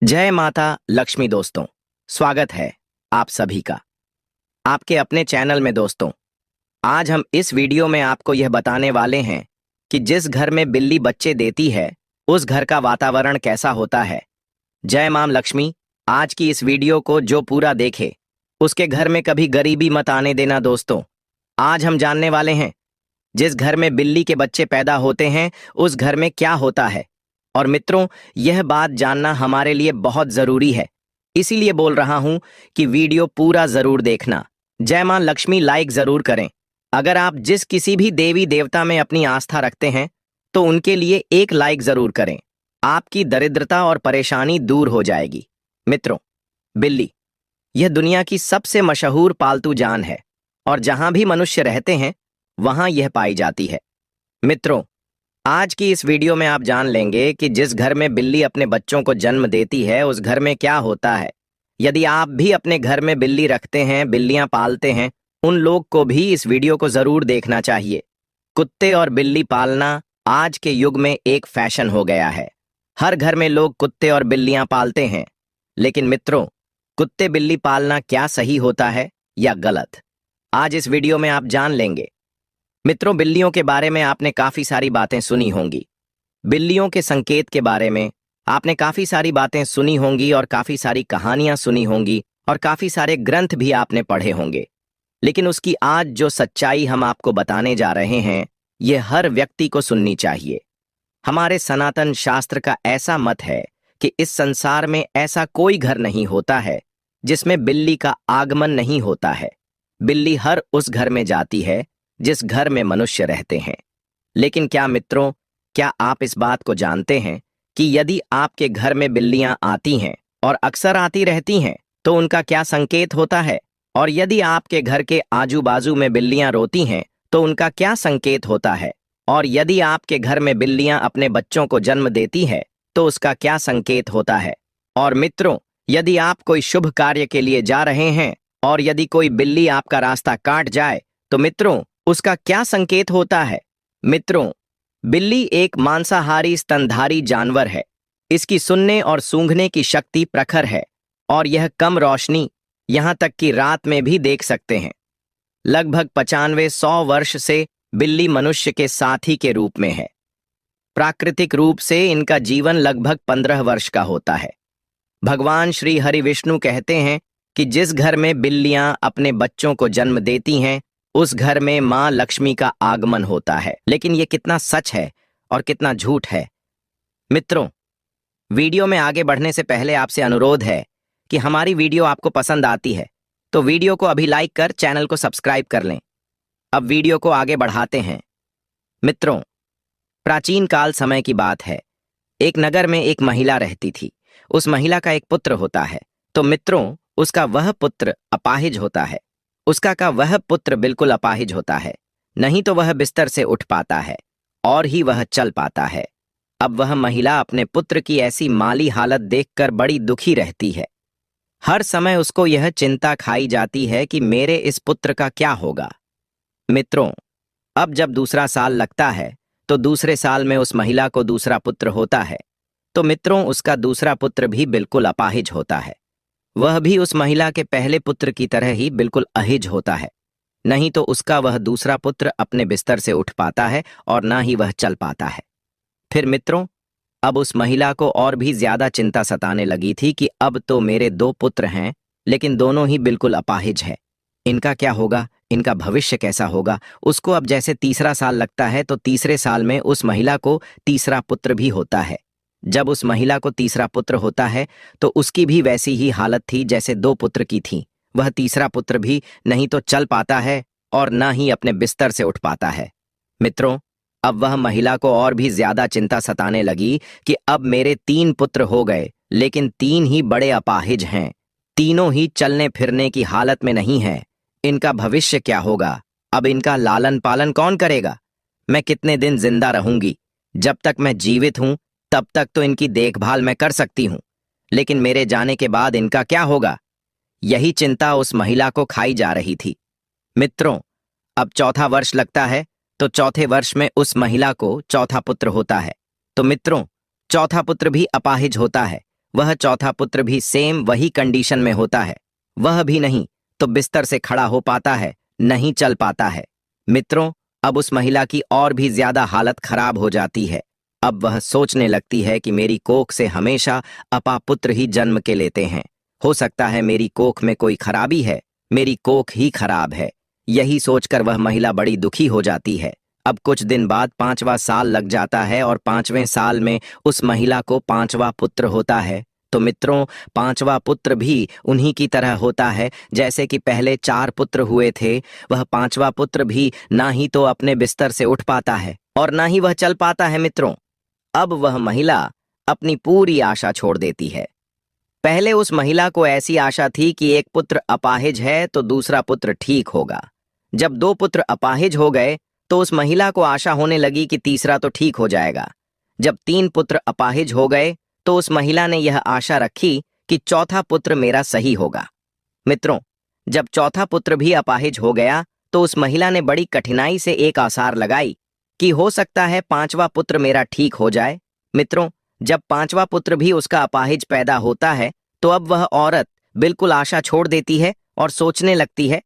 जय माता लक्ष्मी दोस्तों। स्वागत है आप सभी का आपके अपने चैनल में। दोस्तों, आज हम इस वीडियो में आपको यह बताने वाले हैं कि जिस घर में बिल्ली बच्चे देती है उस घर का वातावरण कैसा होता है। जय मां लक्ष्मी। आज की इस वीडियो को जो पूरा देखे उसके घर में कभी गरीबी मत आने देना। दोस्तों, आज हम जानने वाले हैं जिस घर में बिल्ली के बच्चे पैदा होते हैं उस घर में क्या होता है। और मित्रों, यह बात जानना हमारे लिए बहुत जरूरी है, इसीलिए बोल रहा हूं कि वीडियो पूरा जरूर देखना। जय मां लक्ष्मी लाइक जरूर करें। अगर आप जिस किसी भी देवी देवता में अपनी आस्था रखते हैं तो उनके लिए एक लाइक जरूर करें। आपकी दरिद्रता और परेशानी दूर हो जाएगी। मित्रों, बिल्ली यह दुनिया की सबसे मशहूर पालतू जान है और जहां भी मनुष्य रहते हैं वहां यह पाई जाती है। मित्रों, आज की इस वीडियो में आप जान लेंगे कि जिस घर में बिल्ली अपने बच्चों को जन्म देती है उस घर में क्या होता है। यदि आप भी अपने घर में बिल्ली रखते हैं, बिल्लियां पालते हैं, उन लोग को भी इस वीडियो को जरूर देखना चाहिए। कुत्ते और बिल्ली पालना आज के युग में एक फैशन हो गया है। हर घर में लोग कुत्ते और बिल्लियां पालते हैं। लेकिन मित्रों, कुत्ते बिल्ली पालना क्या सही होता है या गलत, आज इस वीडियो में आप जान लेंगे। मित्रों, बिल्लियों के बारे में आपने काफी सारी बातें सुनी होंगी। बिल्लियों के संकेत के बारे में आपने काफी सारी बातें सुनी होंगी और काफी सारी कहानियां सुनी होंगी और काफी सारे ग्रंथ भी आपने पढ़े होंगे। लेकिन उसकी आज जो सच्चाई हम आपको बताने जा रहे हैं, यह हर व्यक्ति को सुननी चाहिए। हमारे सनातन शास्त्र का ऐसा मत है कि इस संसार में ऐसा कोई घर नहीं होता है जिसमें बिल्ली का आगमन नहीं होता है। बिल्ली हर उस घर में जाती है जिस घर में मनुष्य रहते हैं। लेकिन क्या मित्रों, क्या आप इस बात को जानते हैं कि यदि आपके घर में बिल्लियां आती हैं और अक्सर आती रहती हैं तो उनका क्या संकेत होता है? और यदि आपके घर के आजू बाजू में बिल्लियां रोती हैं तो उनका क्या संकेत होता है? और यदि आपके घर में बिल्लियां अपने बच्चों को जन्म देती है तो उसका क्या संकेत होता है? और मित्रों, यदि आप कोई शुभ कार्य के लिए जा रहे हैं और यदि कोई बिल्ली आपका रास्ता काट जाए तो मित्रों उसका क्या संकेत होता है? मित्रों, बिल्ली एक मांसाहारी स्तनधारी जानवर है। इसकी सुनने और सूंघने की शक्ति प्रखर है और यह कम रोशनी, यहां तक कि रात में भी देख सकते हैं। लगभग 95-100 वर्ष से बिल्ली मनुष्य के साथी के रूप में है। प्राकृतिक रूप से इनका जीवन लगभग 15 वर्ष का होता है। भगवान श्री हरि विष्णु कहते हैं कि जिस घर में बिल्लियां अपने बच्चों को जन्म देती हैं उस घर में मां लक्ष्मी का आगमन होता है। लेकिन यह कितना सच है और कितना झूठ है? मित्रों, वीडियो में आगे बढ़ने से पहले आपसे अनुरोध है कि हमारी वीडियो आपको पसंद आती है तो वीडियो को अभी लाइक कर चैनल को सब्सक्राइब कर लें। अब वीडियो को आगे बढ़ाते हैं। मित्रों, प्राचीन काल समय की बात है। एक नगर में एक महिला रहती थी। उस महिला का एक पुत्र होता है। तो मित्रों, उसका वह पुत्र अपाहिज होता है। वह पुत्र बिल्कुल अपाहिज होता है, नहीं तो वह बिस्तर से उठ पाता है और ही वह चल पाता है। अब वह महिला अपने पुत्र की ऐसी माली हालत देखकर बड़ी दुखी रहती है। हर समय उसको यह चिंता खाई जाती है कि मेरे इस पुत्र का क्या होगा। मित्रों, अब जब दूसरा साल लगता है तो दूसरे साल में उस महिला को दूसरा पुत्र होता है। तो मित्रों, उसका दूसरा पुत्र भी बिल्कुल अपाहिज होता है। वह भी उस महिला के पहले पुत्र की तरह ही बिल्कुल अहिज होता है, नहीं तो उसका वह दूसरा पुत्र अपने बिस्तर से उठ पाता है और ना ही वह चल पाता है। फिर मित्रों, अब उस महिला को और भी ज्यादा चिंता सताने लगी थी कि अब तो मेरे 2 पुत्र हैं लेकिन दोनों ही बिल्कुल अपाहिज है। इनका क्या होगा? इनका भविष्य कैसा होगा? उसको अब जैसे तीसरा साल लगता है तो तीसरे साल में उस महिला को तीसरा पुत्र भी होता है। जब उस महिला को तीसरा पुत्र होता है तो उसकी भी वैसी ही हालत थी जैसे 2 पुत्र की थी। वह तीसरा पुत्र भी नहीं तो चल पाता है और ना ही अपने बिस्तर से उठ पाता है। मित्रों, अब वह महिला को और भी ज्यादा चिंता सताने लगी कि अब मेरे 3 पुत्र हो गए लेकिन 3 ही बड़े अपाहिज हैं। तीनों ही चलने फिरने की हालत में नहीं है। इनका भविष्य क्या होगा? अब इनका लालन पालन कौन करेगा? मैं कितने दिन जिंदा रहूंगी? जब तक मैं जीवित हूं तब तक तो इनकी देखभाल मैं कर सकती हूं, लेकिन मेरे जाने के बाद इनका क्या होगा? यही चिंता उस महिला को खाई जा रही थी। मित्रों, अब चौथा वर्ष लगता है तो चौथे वर्ष में उस महिला को चौथा पुत्र होता है। तो मित्रों, चौथा पुत्र भी अपाहिज होता है। वह चौथा पुत्र भी सेम वही कंडीशन में होता है। वह भी नहीं तो बिस्तर से खड़ा हो पाता है, नहीं चल पाता है। मित्रों, अब उस महिला की और भी ज्यादा हालत खराब हो जाती है। अब वह सोचने लगती है कि मेरी कोख से हमेशा अपापुत्र ही जन्म के लेते हैं। हो सकता है मेरी कोख में कोई खराबी है, मेरी कोख ही खराब है। यही सोचकर वह महिला बड़ी दुखी हो जाती है। अब कुछ दिन बाद 5वां साल लग जाता है और 5वें साल में उस महिला को 5वां पुत्र होता है। तो मित्रों, 5वां पुत्र भी उन्हीं की तरह होता है जैसे कि पहले 4 पुत्र हुए थे। वह 5वां पुत्र भी ना ही तो अपने बिस्तर से उठ पाता है और ना ही वह चल पाता है। मित्रों, अब वह महिला अपनी पूरी आशा छोड़ देती है। पहले उस महिला को ऐसी आशा थी कि एक पुत्र अपाहिज है तो दूसरा पुत्र ठीक होगा। जब 2 पुत्र अपाहिज हो गए तो उस महिला को आशा होने लगी कि तीसरा तो ठीक हो जाएगा। जब 3 पुत्र अपाहिज हो गए तो उस महिला ने यह आशा रखी कि चौथा पुत्र मेरा सही होगा। मित्रों, जब चौथा पुत्र भी अपाहिज हो गया तो उस महिला ने बड़ी कठिनाई से एक आसार लगाई कि हो सकता है 5वां पुत्र मेरा ठीक हो जाए। मित्रों, जब 5वां पुत्र भी उसका अपाहिज पैदा होता है तो अब वह औरत बिल्कुल आशा छोड़ देती है और सोचने लगती है,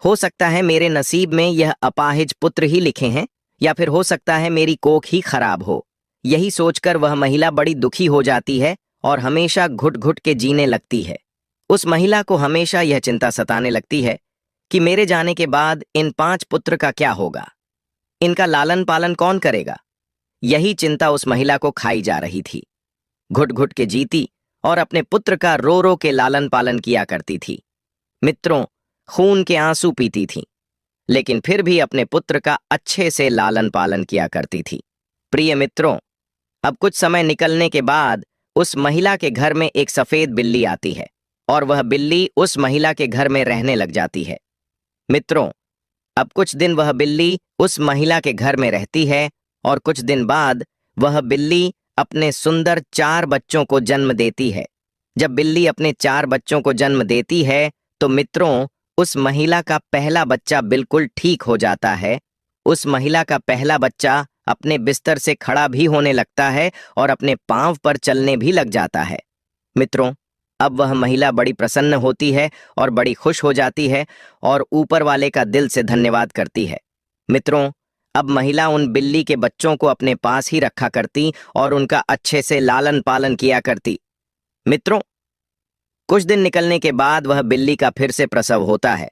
हो सकता है मेरे नसीब में यह अपाहिज पुत्र ही लिखे हैं, या फिर हो सकता है मेरी कोख ही खराब हो। यही सोचकर वह महिला बड़ी दुखी हो जाती है और हमेशा घुट घुट के जीने लगती है। उस महिला को हमेशा यह चिंता सताने लगती है कि मेरे जाने के बाद इन 5 पुत्र का क्या होगा, इनका लालन पालन कौन करेगा। यही चिंता उस महिला को खाई जा रही थी। घुट घुट के जीती और अपने पुत्र का रो रो के लालन पालन किया करती थी। मित्रों, खून के आंसू पीती थी, लेकिन फिर भी अपने पुत्र का अच्छे से लालन पालन किया करती थी। प्रिय मित्रों, अब कुछ समय निकलने के बाद उस महिला के घर में एक सफेद बिल्ली आती है और वह बिल्ली उस महिला के घर में रहने लग जाती है। मित्रों, अब कुछ दिन वह बिल्ली उस महिला के घर में रहती है और कुछ दिन बाद वह बिल्ली अपने सुंदर 4 बच्चों को जन्म देती है। जब बिल्ली अपने 4 बच्चों को जन्म देती है तो मित्रों, उस महिला का पहला बच्चा बिल्कुल ठीक हो जाता है। उस महिला का पहला बच्चा अपने बिस्तर से खड़ा भी होने लगता है और अपने पांव पर चलने भी लग जाता है। मित्रों, अब वह महिला बड़ी प्रसन्न होती है और बड़ी खुश हो जाती है और ऊपर वाले का दिल से धन्यवाद करती है। मित्रों, अब महिला उन बिल्ली के बच्चों को अपने पास ही रखा करती और उनका अच्छे से लालन पालन किया करती। मित्रों, कुछ दिन निकलने के बाद वह बिल्ली का फिर से प्रसव होता है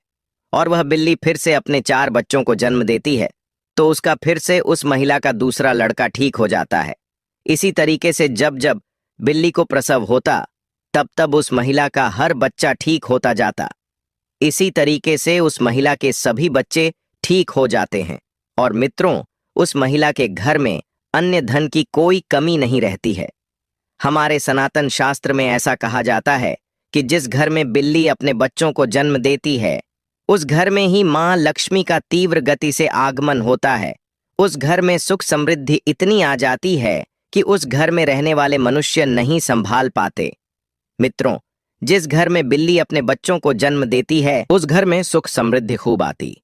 और वह बिल्ली फिर से अपने 4 बच्चों को जन्म देती है। तो उसका फिर से उस महिला का दूसरा लड़का ठीक हो जाता है। इसी तरीके से जब जब बिल्ली को प्रसव होता तब तब उस महिला का हर बच्चा ठीक होता जाता। इसी तरीके से उस महिला के सभी बच्चे ठीक हो जाते हैं और मित्रों, उस महिला के घर में अन्य धन की कोई कमी नहीं रहती है। हमारे सनातन शास्त्र में ऐसा कहा जाता है कि जिस घर में बिल्ली अपने बच्चों को जन्म देती है उस घर में ही मां लक्ष्मी का तीव्र गति से आगमन होता है। उस घर में सुख समृद्धि इतनी आ जाती है कि उस घर में रहने वाले मनुष्य नहीं संभाल पाते। मित्रों, जिस घर में बिल्ली अपने बच्चों को जन्म देती है उस घर में सुख समृद्धि खूब आती।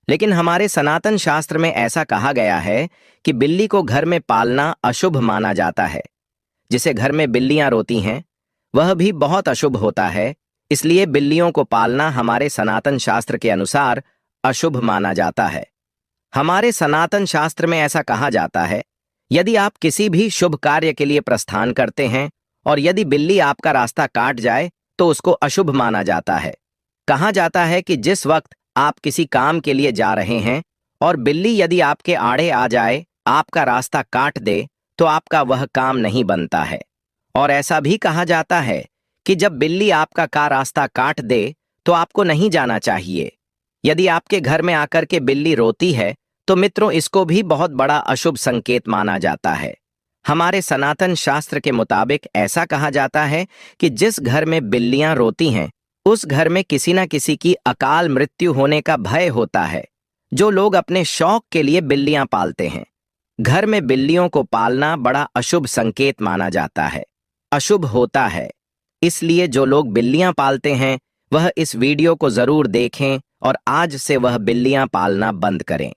लेकिन हमारे सनातन शास्त्र में ऐसा कहा गया है कि बिल्ली को घर में पालना अशुभ माना जाता है। जिसे घर में बिल्लियां रोती हैं वह भी बहुत अशुभ होता है। इसलिए बिल्लियों को पालना हमारे सनातन शास्त्र के अनुसार अशुभ माना जाता है। हमारे सनातन शास्त्र में ऐसा कहा जाता है, यदि आप किसी भी शुभ कार्य के लिए प्रस्थान करते हैं और यदि बिल्ली आपका रास्ता काट जाए तो उसको अशुभ माना जाता है। कहा जाता है कि जिस वक्त आप किसी काम के लिए जा रहे हैं और बिल्ली यदि आपके आड़े आ जाए, आपका रास्ता काट दे, तो आपका वह काम नहीं बनता है। और ऐसा भी कहा जाता है कि जब बिल्ली आपका का रास्ता काट दे तो आपको नहीं जाना चाहिए। यदि आपके घर में आकर के बिल्ली रोती है तो मित्रों, इसको भी बहुत बड़ा अशुभ संकेत माना जाता है। हमारे सनातन शास्त्र के मुताबिक ऐसा कहा जाता है कि जिस घर में बिल्लियां रोती हैं उस घर में किसी न किसी की अकाल मृत्यु होने का भय होता है। जो लोग अपने शौक के लिए बिल्लियां पालते हैं, घर में बिल्लियों को पालना बड़ा अशुभ संकेत माना जाता है, अशुभ होता है। इसलिए जो लोग बिल्लियां पालते हैं वह इस वीडियो को जरूर देखें और आज से वह बिल्लियां पालना बंद करें।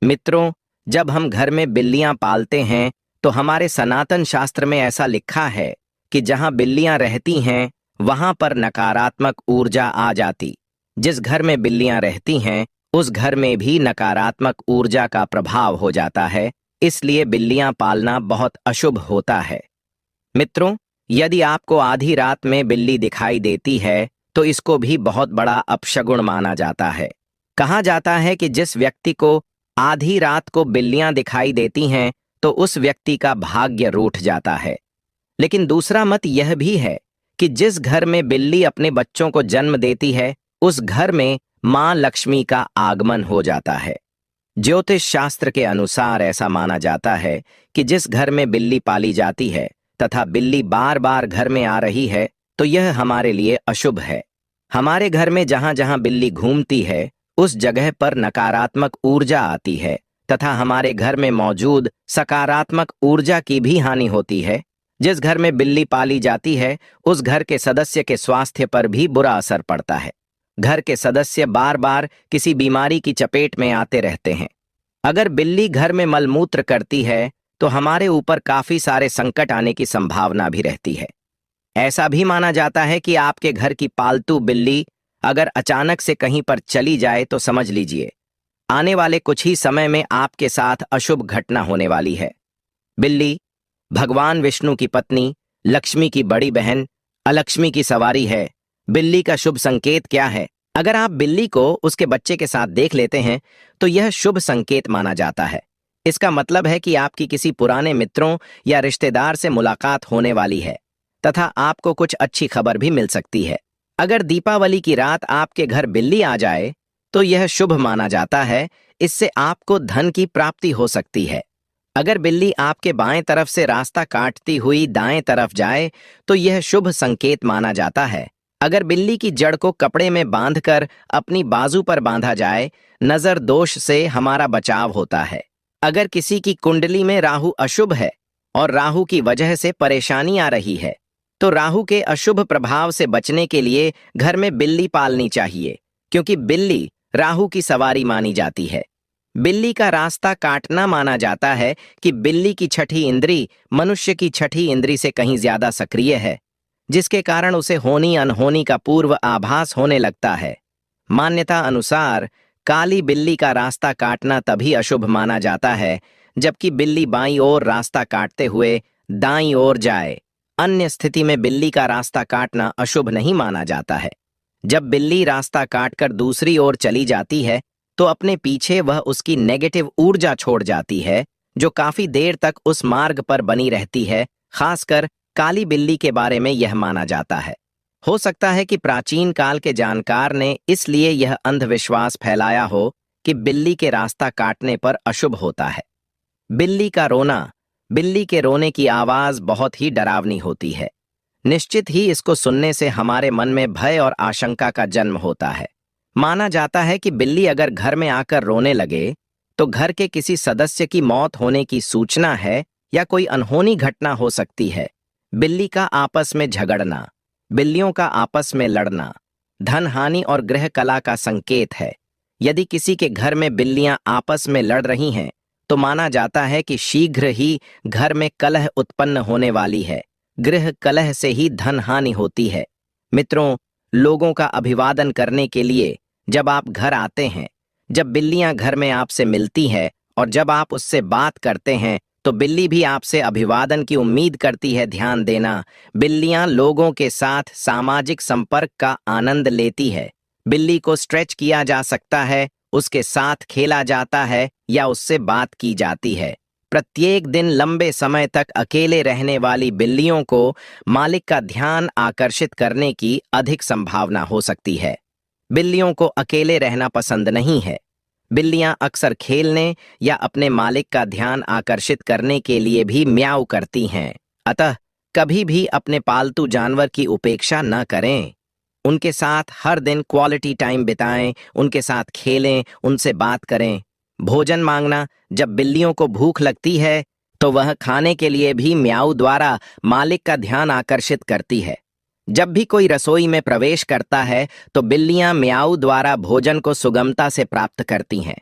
मित्रों, जब हम घर में बिल्लियां पालते हैं तो हमारे सनातन शास्त्र में ऐसा लिखा है कि जहां बिल्लियां रहती हैं वहां पर नकारात्मक ऊर्जा आ जाती। जिस घर में बिल्लियां रहती हैं उस घर में भी नकारात्मक ऊर्जा का प्रभाव हो जाता है, इसलिए बिल्लियां पालना बहुत अशुभ होता है। मित्रों, यदि आपको आधी रात में बिल्ली दिखाई देती है तो इसको भी बहुत बड़ा अपशगुन माना जाता है। कहा जाता है कि जिस व्यक्ति को आधी रात को बिल्लियां दिखाई देती हैं तो उस व्यक्ति का भाग्य रूठ जाता है। लेकिन दूसरा मत यह भी है कि जिस घर में बिल्ली अपने बच्चों को जन्म देती है उस घर में मां लक्ष्मी का आगमन हो जाता है। ज्योतिष शास्त्र के अनुसार ऐसा माना जाता है कि जिस घर में बिल्ली पाली जाती है तथा बिल्ली बार बार घर में आ रही है तो यह हमारे लिए अशुभ है। हमारे घर में जहां जहां बिल्ली घूमती है उस जगह पर नकारात्मक ऊर्जा आती है तथा हमारे घर में मौजूद सकारात्मक ऊर्जा की भी हानि होती है। जिस घर में बिल्ली पाली जाती है उस घर के सदस्य के स्वास्थ्य पर भी बुरा असर पड़ता है। घर के सदस्य बार बार किसी बीमारी की चपेट में आते रहते हैं। अगर बिल्ली घर में मलमूत्र करती है तो हमारे ऊपर काफी सारे संकट आने की संभावना भी रहती है। ऐसा भी माना जाता है कि आपके घर की पालतू बिल्ली अगर अचानक से कहीं पर चली जाए तो समझ लीजिए आने वाले कुछ ही समय में आपके साथ अशुभ घटना होने वाली है। बिल्ली भगवान विष्णु की पत्नी, लक्ष्मी की बड़ी बहन, अलक्ष्मी की सवारी है। बिल्ली का शुभ संकेत क्या है? अगर आप बिल्ली को उसके बच्चे के साथ देख लेते हैं तो यह शुभ संकेत माना जाता है। इसका मतलब है कि आपकी किसी पुराने मित्रों या रिश्तेदार से मुलाकात होने वाली है तथा आपको कुछ अच्छी खबर भी मिल सकती है। अगर दीपावली की रात आपके घर बिल्ली आ जाए तो यह शुभ माना जाता है, इससे आपको धन की प्राप्ति हो सकती है। अगर बिल्ली आपके बाएं तरफ से रास्ता काटती हुई दाएं तरफ जाए तो यह शुभ संकेत माना जाता है। अगर बिल्ली की जड़ को कपड़े में बांधकर अपनी बाजू पर बांधा जाए, नजर दोष से हमारा बचाव होता है। अगर किसी की कुंडली में राहु अशुभ है और राहु की वजह से परेशानी आ रही है तो राहु के अशुभ प्रभाव से बचने के लिए घर में बिल्ली पालनी चाहिए, क्योंकि बिल्ली राहु की सवारी मानी जाती है। बिल्ली का रास्ता काटना माना जाता है कि बिल्ली की छठी इंद्री मनुष्य की छठी इंद्री से कहीं ज्यादा सक्रिय है, जिसके कारण उसे होनी अनहोनी का पूर्व आभास होने लगता है। मान्यता अनुसार काली बिल्ली का रास्ता काटना तभी अशुभ माना जाता है जबकि बिल्ली बाईं ओर रास्ता काटते हुए दाईं ओर जाए। अन्य स्थिति में बिल्ली का रास्ता काटना अशुभ नहीं माना जाता है। जब बिल्ली रास्ता काटकर दूसरी ओर चली जाती है तो अपने पीछे वह उसकी नेगेटिव ऊर्जा छोड़ जाती है जो काफी देर तक उस मार्ग पर बनी रहती है। खासकर काली बिल्ली के बारे में यह माना जाता है। हो सकता है कि प्राचीन काल के जानकार ने इसलिए यह अंधविश्वास फैलाया हो कि बिल्ली के रास्ता काटने पर अशुभ होता है। बिल्ली का रोना, बिल्ली के रोने की आवाज बहुत ही डरावनी होती है। निश्चित ही इसको सुनने से हमारे मन में भय और आशंका का जन्म होता है। माना जाता है कि बिल्ली अगर घर में आकर रोने लगे तो घर के किसी सदस्य की मौत होने की सूचना है या कोई अनहोनी घटना हो सकती है। बिल्ली का आपस में झगड़ना, बिल्लियों का आपस में लड़ना धन हानि और गृह कला का संकेत है। यदि किसी के घर में बिल्लियां आपस में लड़ रही हैं तो माना जाता है कि शीघ्र ही घर में कलह उत्पन्न होने वाली है। गृह कलह से ही धन हानि होती है। मित्रों, लोगों का अभिवादन करने के लिए जब आप घर आते हैं, जब बिल्लियां घर में आपसे मिलती है और जब आप उससे बात करते हैं तो बिल्ली भी आपसे अभिवादन की उम्मीद करती है। ध्यान देना, बिल्लियां लोगों के साथ सामाजिक संपर्क का आनंद लेती है। बिल्ली को स्ट्रेच किया जा सकता है, उसके साथ खेला जाता है या उससे बात की जाती है। प्रत्येक दिन लंबे समय तक अकेले रहने वाली बिल्लियों को मालिक का ध्यान आकर्षित करने की अधिक संभावना हो सकती है। बिल्लियों को अकेले रहना पसंद नहीं है। बिल्लियां अक्सर खेलने या अपने मालिक का ध्यान आकर्षित करने के लिए भी म्याऊ करती हैं। अतः कभी भी अपने पालतू जानवर की उपेक्षा न करें। उनके साथ हर दिन क्वालिटी टाइम बिताएं, उनके साथ खेलें, उनसे बात करें। भोजन मांगना, जब बिल्लियों को भूख लगती है तो वह खाने के लिए भी म्याऊ द्वारा मालिक का ध्यान आकर्षित करती है। जब भी कोई रसोई में प्रवेश करता है तो बिल्लियां म्याऊ द्वारा भोजन को सुगमता से प्राप्त करती हैं।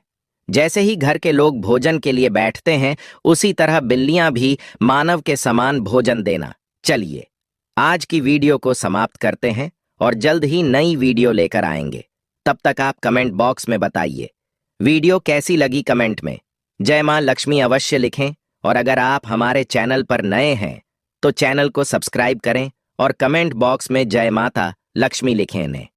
जैसे ही घर के लोग भोजन के लिए बैठते हैं उसी तरह बिल्लियां भी मानव के समान भोजन देना। चलिए आज की वीडियो को समाप्त करते हैं और जल्द ही नई वीडियो लेकर आएंगे। तब तक आप कमेंट बॉक्स में बताइए वीडियो कैसी लगी। कमेंट में जय मां लक्ष्मी अवश्य लिखें और अगर आप हमारे चैनल पर नए हैं तो चैनल को सब्सक्राइब करें और कमेंट बॉक्स में जय माता लक्ष्मी लिखें।